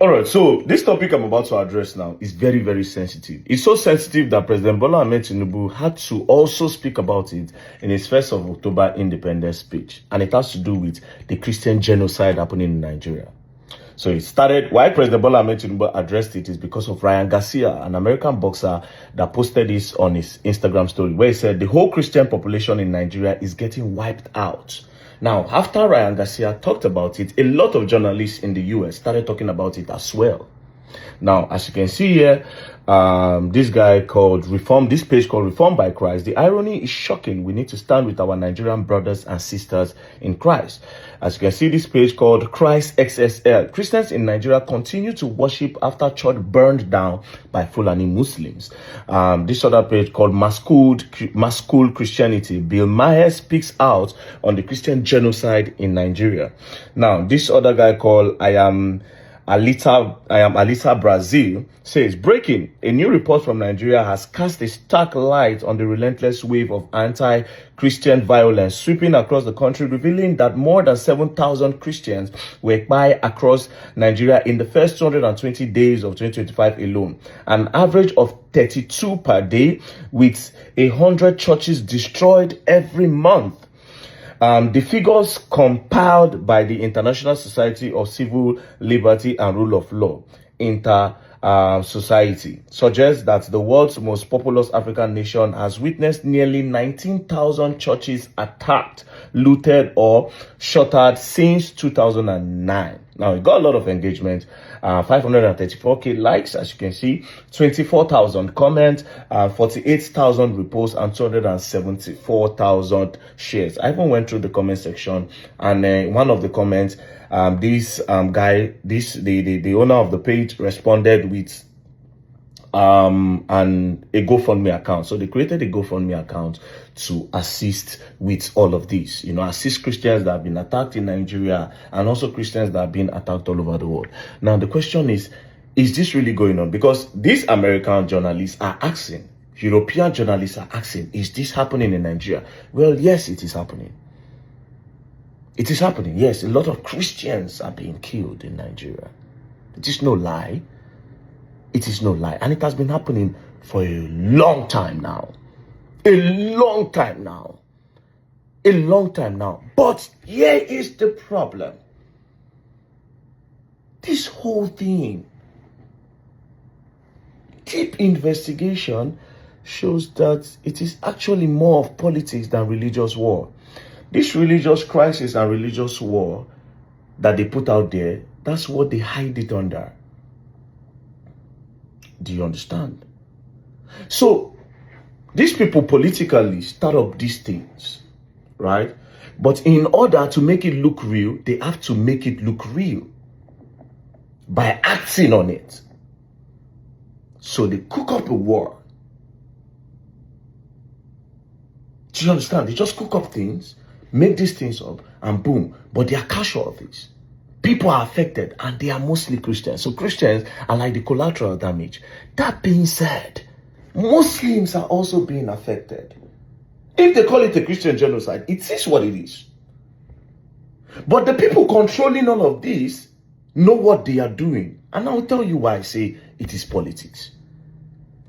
All right, so this topic I'm about to address now is very, very sensitive. It's so sensitive that President Bola Ahmed Tinubu had to also speak about it in his 1st of October independence speech. And it has to do with the Christian genocide happening in Nigeria. So it started, why President Bola Ahmed Tinubu addressed it is because of Ryan Garcia, an American boxer that posted this on his Instagram story, where he said the whole Christian population in Nigeria is getting wiped out. Now, after Ryan Garcia talked about it, a lot of journalists in the US started talking about it as well. Now, as you can see here, this page called Reformed by Christ. The irony is shocking. We need to stand with our Nigerian brothers and sisters in Christ. As you can see, this page called Christ XSL. Christians in Nigeria continue to worship after church burned down by Fulani Muslims. This other page called Mass School Christianity. Bill Maher speaks out on the Christian genocide in Nigeria. Now, this other guy called I am Alita Brazil says, breaking, a new report from Nigeria has cast a stark light on the relentless wave of anti-Christian violence sweeping across the country, revealing that more than 7,000 Christians were killed across Nigeria in the first 220 days of 2025 alone, an average of 32 per day, with 100 churches destroyed every month. The figures compiled by the International Society of Civil Liberty and Rule of Law, Society, suggest that the world's most populous African nation has witnessed nearly 19,000 churches attacked, looted, or shuttered since 2009. Now, it got a lot of engagement, 534k likes, as you can see, 24,000 comments, 48,000 reposts, and 274,000 shares. I even went through the comment section, and one of the comments, the owner of the page responded with a GoFundMe account. So they created a GoFundMe account to assist with all of this, assist Christians that have been attacked in Nigeria and also Christians that have been attacked all over the world. Now, the question is this really going on? Because these American journalists are asking, European journalists are asking, is this happening in Nigeria? Well, yes, it is happening. It is happening, yes. A lot of Christians are being killed in Nigeria. It is no lie. It is no lie. And it has been happening for a long time now. A long time now. A long time now. But here is the problem. This whole thing, deep investigation shows that it is actually more of politics than religious war. This religious crisis and religious war that they put out there, that's what they hide it under. Do you understand? So, these people politically start up these things, right? But in order to make it look real, they have to make it look real by acting on it. So they cook up a war. Do you understand? They just cook up things, make these things up, and boom. But they are casualties. People are affected, and they are mostly Christians. So Christians are like the collateral damage. That being said, Muslims are also being affected. If they call it a Christian genocide, it is what it is. But the people controlling all of this know what they are doing. And I'll tell you why I say it is politics.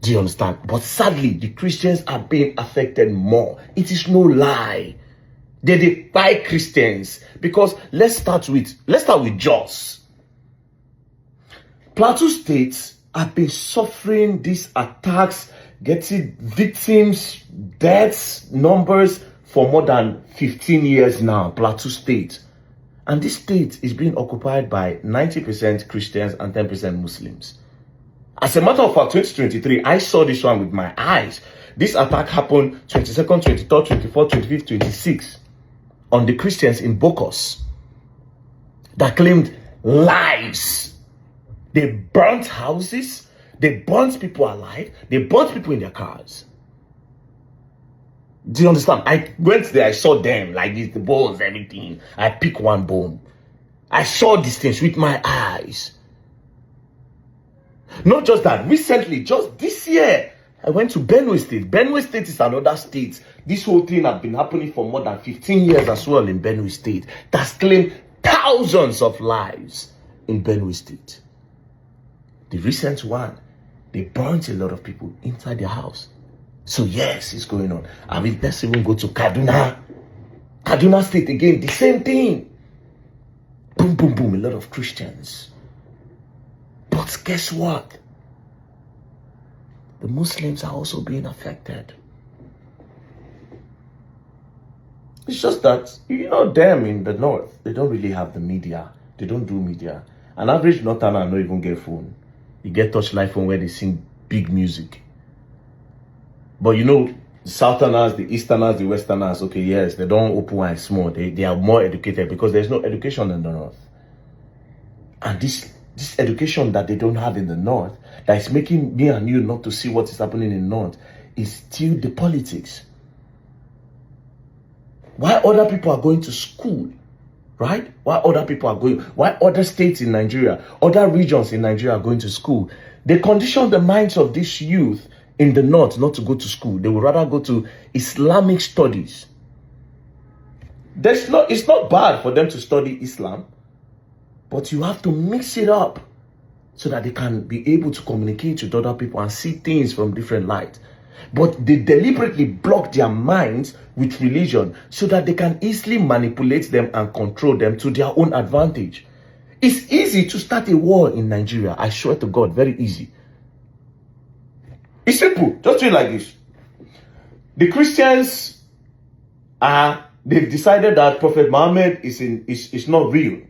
Do you understand? But sadly, the Christians are being affected more. It is no lie. They buy Christians, because let's start with Jos. Plateau State have been suffering these attacks, getting victims, deaths, numbers for more than 15 years now. Plateau State. And this state is being occupied by 90% Christians and 10% Muslims. As a matter of fact, 2023, I saw this one with my eyes. This attack happened 22nd, 23rd, 24th, 25th, 26th. On the Christians in Bokos that claimed lives. They burnt houses. They burnt people alive. They burnt people in their cars. Do you understand? I went there. I saw them like this, the bones, everything. I picked one bone. I saw these things with my eyes. Not just that. Recently, just this year, I went to Benue State. Benue State is another state. This whole thing has been happening for more than 15 years as well in Benue State. That's claimed thousands of lives in Benue State. The recent one, they burnt a lot of people inside their house. So yes, it's going on. I mean, let's even go to Kaduna. Kaduna State again, the same thing. Boom, boom, boom, a lot of Christians. But guess what? The Muslims are also being affected. It's just that, them in the north, they don't really have the media. They don't do media. An average northerner don't even get phone. You get touchlight phone where they sing big music. But the southerners, the easterners, the westerners, okay, yes, they don't open wide small. They are more educated because there's no education in the north. And this education that they don't have in the north, that is making me and you not to see what is happening in the north, is still the politics. Why other people are going to school, right? Why other states in Nigeria, other regions in Nigeria are going to school? They condition the minds of these youth in the north not to go to school. They would rather go to Islamic studies. It's not bad for them to study Islam, but you have to mix it up so that they can be able to communicate with other people and see things from different light. But they deliberately block their minds with religion so that they can easily manipulate them and control them to their own advantage. It's easy to start a war in Nigeria. I swear to God, very easy. It's simple. Just do it like this. The Christians they've decided that Prophet Muhammad is not real.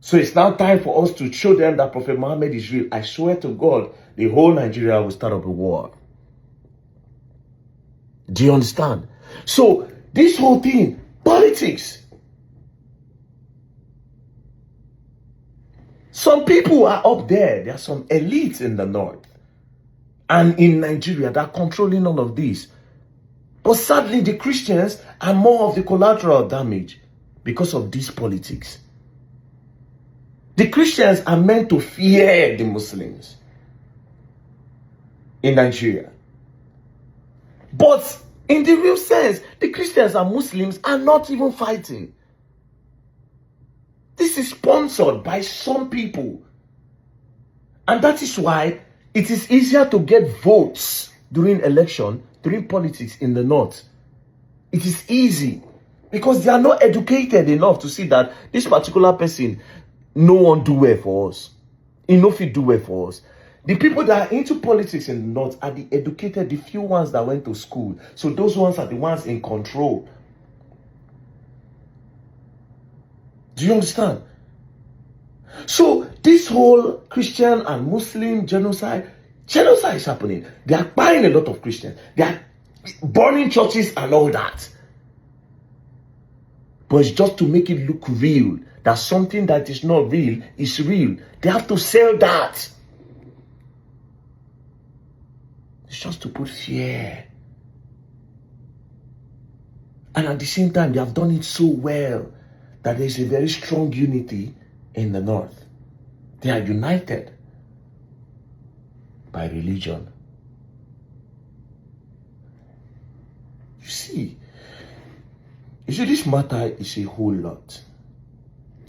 So it's now time for us to show them that Prophet Muhammad is real. I swear to God, the whole Nigeria will start up a war. Do you understand? So this whole thing, politics. Some people are up there. There are some elites in the north and in Nigeria that are controlling all of this. But sadly, the Christians are more of the collateral damage because of this politics. The Christians are meant to fear the Muslims in Nigeria. But in the real sense, the Christians and Muslims are not even fighting. This is sponsored by some people. And that is why it is easier to get votes during election, during politics in the north. It is easy because they are not educated enough to see that this particular person, no one do well for us. He no fit do well for us. The people that are into politics in the north are the educated, the few ones that went to school. So those ones are the ones in control. Do you understand? So this whole Christian and Muslim genocide is happening. They are buying a lot of Christians. They are burning churches and all that. But it's just to make it look real. That something that is not real is real. They have to sell that. It's just to put fear. And at the same time, they have done it so well that there is a very strong unity in the north. They are united by religion. You see, this matter is a whole lot.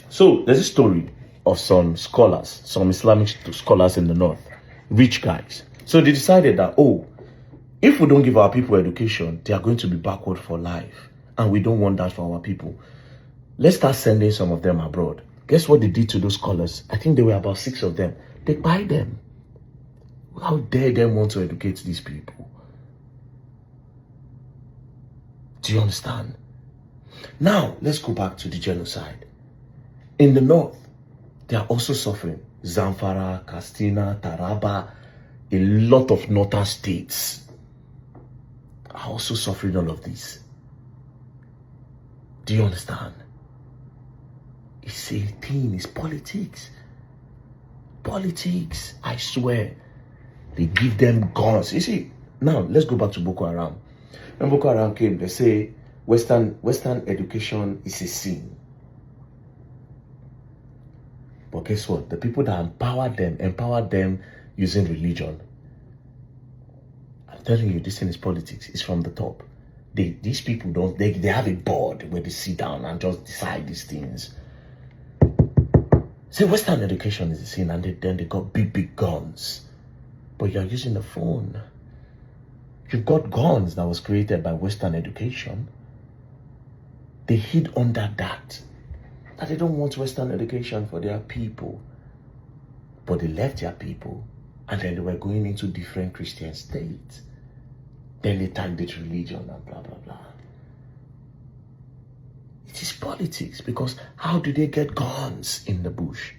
So there's a story of some scholars, some Islamic scholars in the north, rich guys. So they decided that, if we don't give our people education, they are going to be backward for life. And we don't want that for our people. Let's start sending some of them abroad. Guess what they did to those scholars? I think there were about 6 of them. They buy them. How dare them want to educate these people? Do you understand? Now, let's go back to the genocide. In the north, they are also suffering. Zamfara, Katsina, Taraba, a lot of northern states are also suffering all of this. Do you understand? It's a thing, it's politics. Politics, I swear. They give them guns. You see, now let's go back to Boko Haram. When Boko Haram came, they say Western education is a sin. But guess what? The people that empowered them using religion. I'm telling you, this thing is politics. It's from the top. These people they have a board where they sit down and just decide these things. See, Western education is the sin, and then they got big guns. But you're using the phone. You've got guns that was created by Western education. They hid under that they don't want Western education for their people. But they left their people, and then they were going into different Christian states. Then they tagged it religion and blah, blah, blah. It is politics, because how do they get guns in the bush?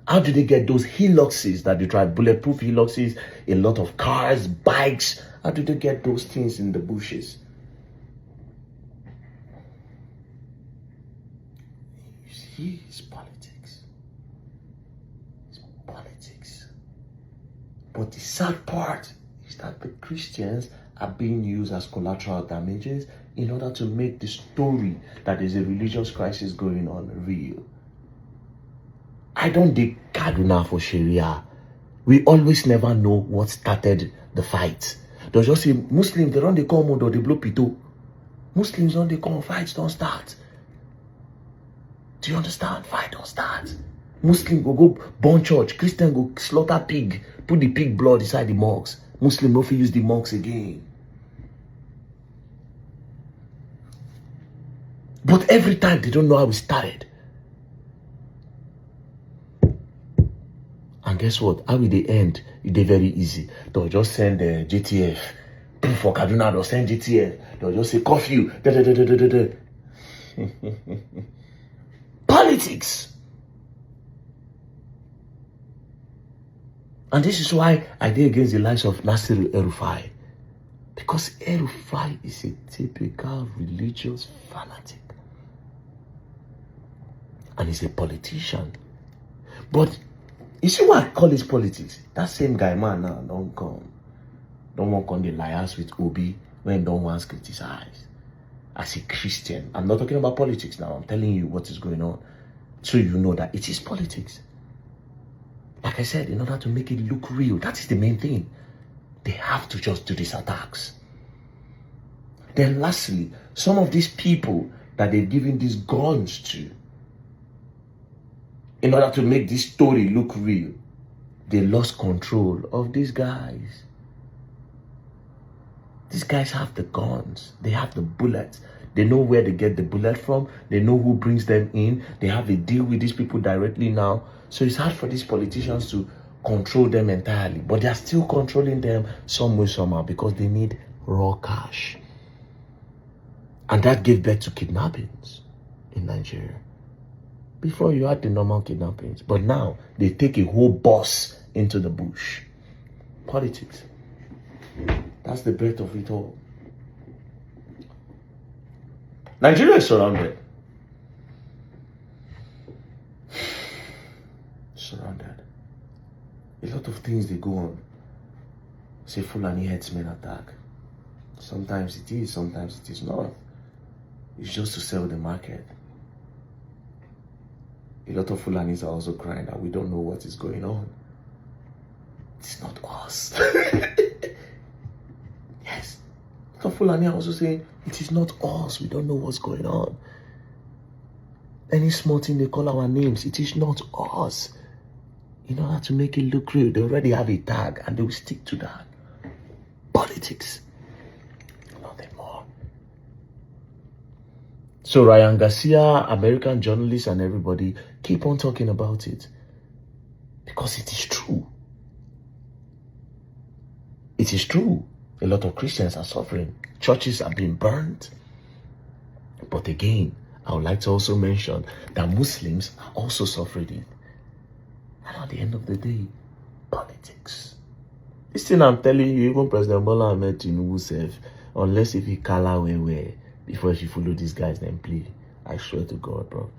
How do they get those helices that they try, bulletproof helices, a lot of cars, bikes? How do they get those things in the bushes? You see, it's politics. It's politics. But the sad part is that the Christians are being used as collateral damages in order to make the story that there's a religious crisis going on real. I don't dig Kaduna for Sharia. We always never know what started the fight. They'll just say, Muslims, they don't come or they blow pito. Muslims don't they come, fights don't start. Do you understand? Fight don't start. Muslim go burn church. Christian go slaughter pig. Put the pig blood inside the mosques. Muslim no fit use the mosques again. But every time they don't know how it started. And guess what? How will they end? It's very easy. They'll just send the JTF. For Kaduna, they'll send JTF. They'll just say curfew. Politics. And this is why I did against the likes of Nasir El-Rufai. Because El-Rufai is a typical religious fanatic. And he's a politician. But you see why I call this politics? That same guy, man, now don't come. Don't want to come the liars with Obi when don't want to criticize. As a Christian, I'm not talking about politics now. I'm telling you what is going on. So you know that it is politics. Like I said, in order to make it look real, that is the main thing. They have to just do these attacks. Then lastly, some of these people that they're giving these guns to, in order to make this story look real, they lost control of these guys. These guys have the guns. They have the bullets. They know where they get the bullet from. They know who brings them in. They have a deal with these people directly now. So it's hard for these politicians to control them entirely. But they are still controlling them some way, somehow, because they need raw cash. And that gave birth to kidnappings in Nigeria. Before you had the normal kidnappings. But now they take a whole bus into the bush. Politics. That's the birth of it all. Nigeria is surrounded. Surrounded. A lot of things they go on. Say Fulani herdsmen attack. Sometimes it is, sometimes it is not. It's just to sell the market. A lot of Fulanis are also crying that we don't know what is going on. It's not us. Yes. A lot of Fulani are also saying, it is not us. We don't know what's going on. Any small thing they call our names, it is not us. In order to make it look real, they already have a tag and they will stick to that. Politics. Nothing more. So Ryan Garcia, American journalists and everybody keep on talking about it. Because it is true. It is true. A lot of Christians are suffering. Churches are being burned. But again, I would like to also mention that Muslims are also suffering it. And at the end of the day, politics. This thing I'm telling you, even President Bola Ahmed Tinubu said, unless if he cala where before if you follow these guys then play. I swear to God, bro.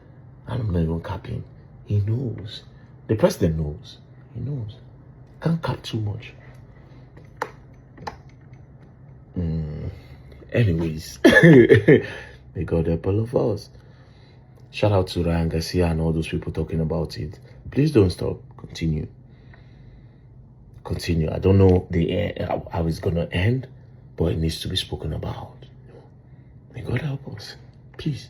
I'm not even capping. He knows. The president knows. He knows. Can't cap too much. Anyways, may God help all of us. Shout out to Ryan Garcia and all those people talking about it. Please don't stop. Continue. Continue. I don't know how it's going to end, but it needs to be spoken about. May God help us. Peace.